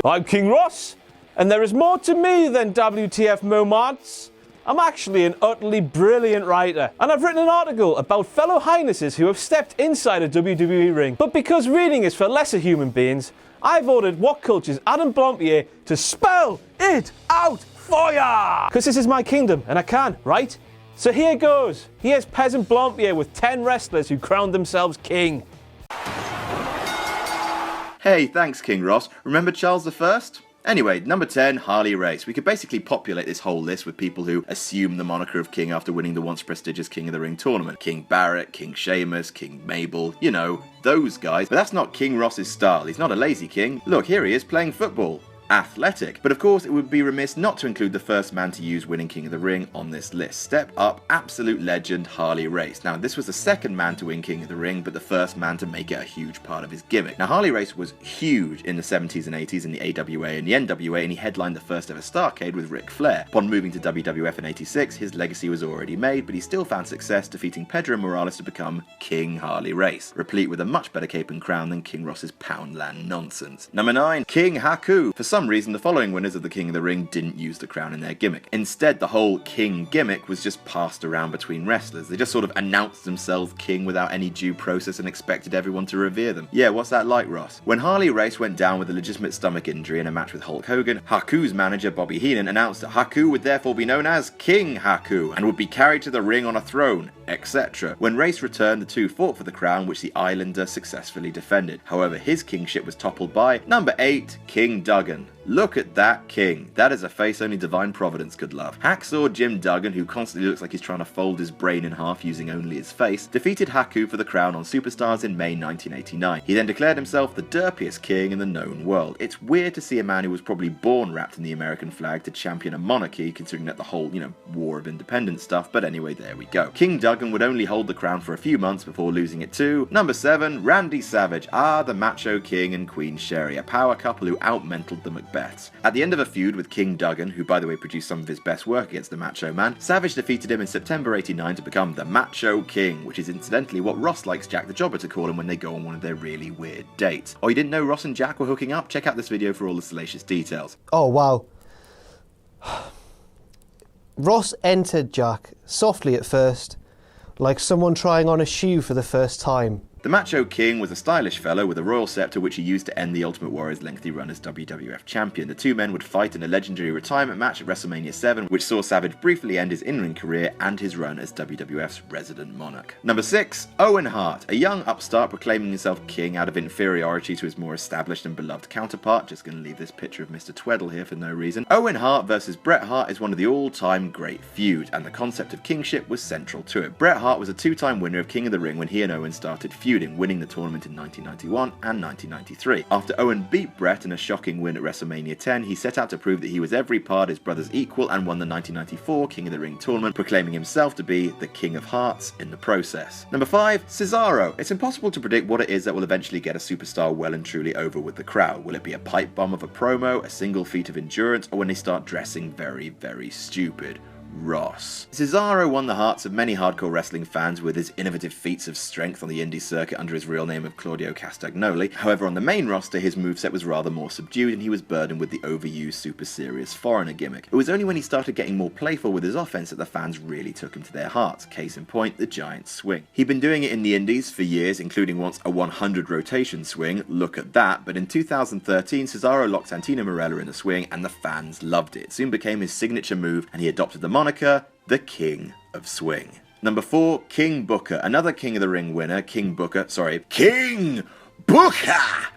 I'm King Ross, and there is more to me than WTF moments. I'm actually an utterly brilliant writer, and I've written an article about fellow highnesses who have stepped inside a WWE ring. But because reading is for lesser human beings, I've ordered WhatCulture's Adam Blompier to spell it out for ya! Because this is my kingdom, and I can, right? So here goes. Here's Peasant Blompier with 10 wrestlers who crowned themselves king. Hey, thanks King Ross. Remember Charles I? Anyway, number 10, Harley Race. We could basically populate this whole list with people who assume the moniker of king after winning the once prestigious King of the Ring tournament. King Barrett, King Sheamus, King Mabel, you know, those guys. But that's not King Ross's style. He's not a lazy king. Look, here he is playing football. Athletic. But of course, it would be remiss not to include the first man to use winning King of the Ring on this list. Step up, absolute legend, Harley Race. Now, this was the second man to win King of the Ring, but the first man to make it a huge part of his gimmick. Now, Harley Race was huge in the 70s and 80s in the AWA and the NWA, and he headlined the first ever Starrcade with Ric Flair. Upon moving to WWF in 86, his legacy was already made, but he still found success defeating Pedro Morales to become King Harley Race, replete with a much better cape and crown than King Ross's Poundland nonsense. Number 9, King Haku. For some reason, the following winners of the King of the Ring didn't use the crown in their gimmick. Instead, the whole king gimmick was just passed around between wrestlers. They just sort of announced themselves king without any due process and expected everyone to revere them. Yeah, what's that like, Ross? When Harley Race went down with a legitimate stomach injury in a match with Hulk Hogan, Haku's manager Bobby Heenan announced that Haku would therefore be known as King Haku and would be carried to the ring on a throne, etc. When Race returned, the two fought for the crown, which the Islander successfully defended. However, his kingship was toppled by number 8, King Duggan. Look at that king. That is a face only Divine Providence could love. Hacksaw Jim Duggan, who constantly looks like he's trying to fold his brain in half using only his face, defeated Haku for the crown on Superstars in May 1989. He then declared himself the derpiest king in the known world. It's weird to see a man who was probably born wrapped in the American flag to champion a monarchy, considering that the whole, War of Independence stuff, but anyway, there we go. King Duggan would only hold the crown for a few months before losing it to number 7, Randy Savage. The Macho King and Queen Sherry, a power couple who out-mentaled the Macbeths. At the end of a feud with King Duggan, who by the way produced some of his best work against the Macho Man, Savage defeated him in September 89 to become the Macho King, which is incidentally what Ross likes Jack the Jobber to call him when they go on one of their really weird dates. Oh, you didn't know Ross and Jack were hooking up? Check out this video for all the salacious details. Oh, wow. Ross entered Jack softly at first, like someone trying on a shoe for the first time. The Macho King was a stylish fellow with a royal scepter which he used to end the Ultimate Warrior's lengthy run as WWF champion. The two men would fight in a legendary retirement match at WrestleMania 7, which saw Savage briefly end his in-ring career and his run as WWF's resident monarch. Number 6, Owen Hart, a young upstart proclaiming himself king out of inferiority to his more established and beloved counterpart. Just going to leave this picture of Mr. Tweddle here for no reason. Owen Hart versus Bret Hart is one of the all-time great feuds, and the concept of kingship was central to it. Bret Hart was a two-time winner of King of the Ring when he and Owen started feuding, winning the tournament in 1991 and 1993. After Owen beat Bret in a shocking win at WrestleMania 10, he set out to prove that he was every part his brother's equal and won the 1994 King of the Ring tournament, proclaiming himself to be the King of Hearts in the process. Number 5, Cesaro. It's impossible to predict what it is that will eventually get a superstar well and truly over with the crowd. Will it be a pipe bomb of a promo, a single feat of endurance, or when they start dressing very, very stupid? Ross. Cesaro won the hearts of many hardcore wrestling fans with his innovative feats of strength on the indie circuit under his real name of Claudio Castagnoli. However, on the main roster, his moveset was rather more subdued and he was burdened with the overused super serious foreigner gimmick. It was only when he started getting more playful with his offense that the fans really took him to their hearts. Case in point, the giant swing. He'd been doing it in the indies for years, including once a 100 rotation swing, look at that, but in 2013, Cesaro locked Santino Marella in the swing and the fans loved it. It soon became his signature move and he adopted the moniker, the King of Swing. Number 4, King Booker. Another King of the Ring winner, King Booker.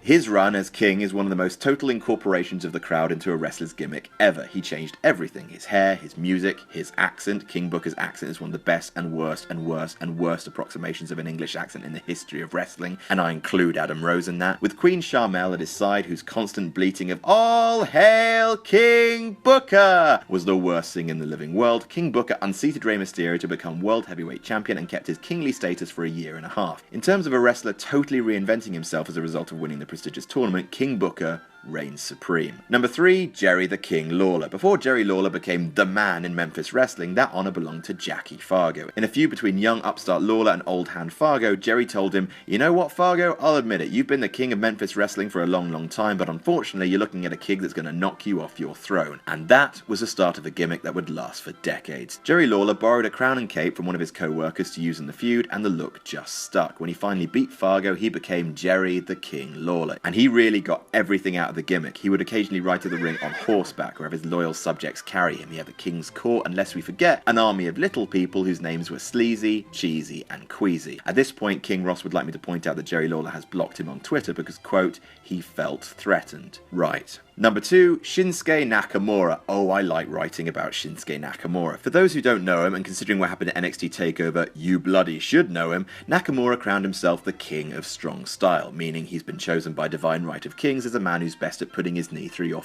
His run as king is one of the most total incorporations of the crowd into a wrestler's gimmick ever. He changed everything. His hair, his music, his accent. King Booker's accent is one of the best and worst and worst and worst approximations of an English accent in the history of wrestling, and I include Adam Rose in that. With Queen Charmel at his side, whose constant bleating of "All hail King Booker" was the worst thing in the living world, King Booker unseated Rey Mysterio to become World Heavyweight Champion and kept his kingly status for a year and a half. In terms of a wrestler totally reinventing himself as a result of winning the prestigious tournament, King Booker reigns supreme. Number 3, Jerry the King Lawler. Before Jerry Lawler became the man in Memphis wrestling, that honor belonged to Jackie Fargo. In a feud between young upstart Lawler and old hand Fargo, Jerry told him, "You know what, Fargo? I'll admit it, you've been the king of Memphis wrestling for a long time, but unfortunately you're looking at a king that's going to knock you off your throne." And that was the start of a gimmick that would last for decades. Jerry Lawler borrowed a crown and cape from one of his co-workers to use in the feud, and the look just stuck. When he finally beat Fargo, he became Jerry the King Lawler. And he really got everything out of the gimmick. He would occasionally ride to the ring on horseback, or have his loyal subjects carry him. He had the King's Court, and lest we forget, an army of little people whose names were Sleazy, Cheesy, and Queasy. At this point, King Ross would like me to point out that Jerry Lawler has blocked him on Twitter because, quote, he felt threatened. Right. Number 2, Shinsuke Nakamura. Oh, I like writing about Shinsuke Nakamura. For those who don't know him, and considering what happened at NXT TakeOver, you bloody should know him, Nakamura crowned himself the King of Strong Style, meaning he's been chosen by Divine Right of Kings as a man who's best at putting his knee through your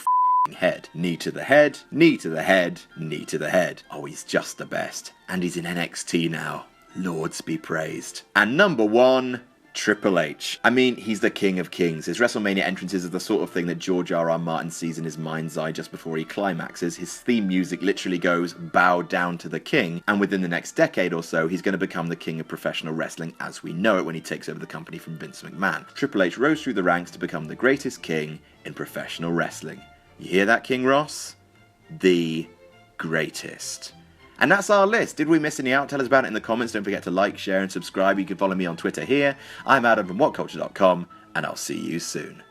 head. Knee to the head, knee to the head, knee to the head. Oh, he's just the best. And he's in NXT now. Lords be praised. And number 1, Triple H. I mean, he's the king of kings. His WrestleMania entrances are the sort of thing that George R.R. Martin sees in his mind's eye just before he climaxes. His theme music literally goes, bow down to the king, and within the next decade or so, he's going to become the king of professional wrestling as we know it when he takes over the company from Vince McMahon. Triple H rose through the ranks to become the greatest king in professional wrestling. You hear that, King Ross? The greatest. And that's our list. Did we miss any out? Tell us about it in the comments. Don't forget to like, share, and subscribe. You can follow me on Twitter here. I'm Adam from WhatCulture.com, and I'll see you soon.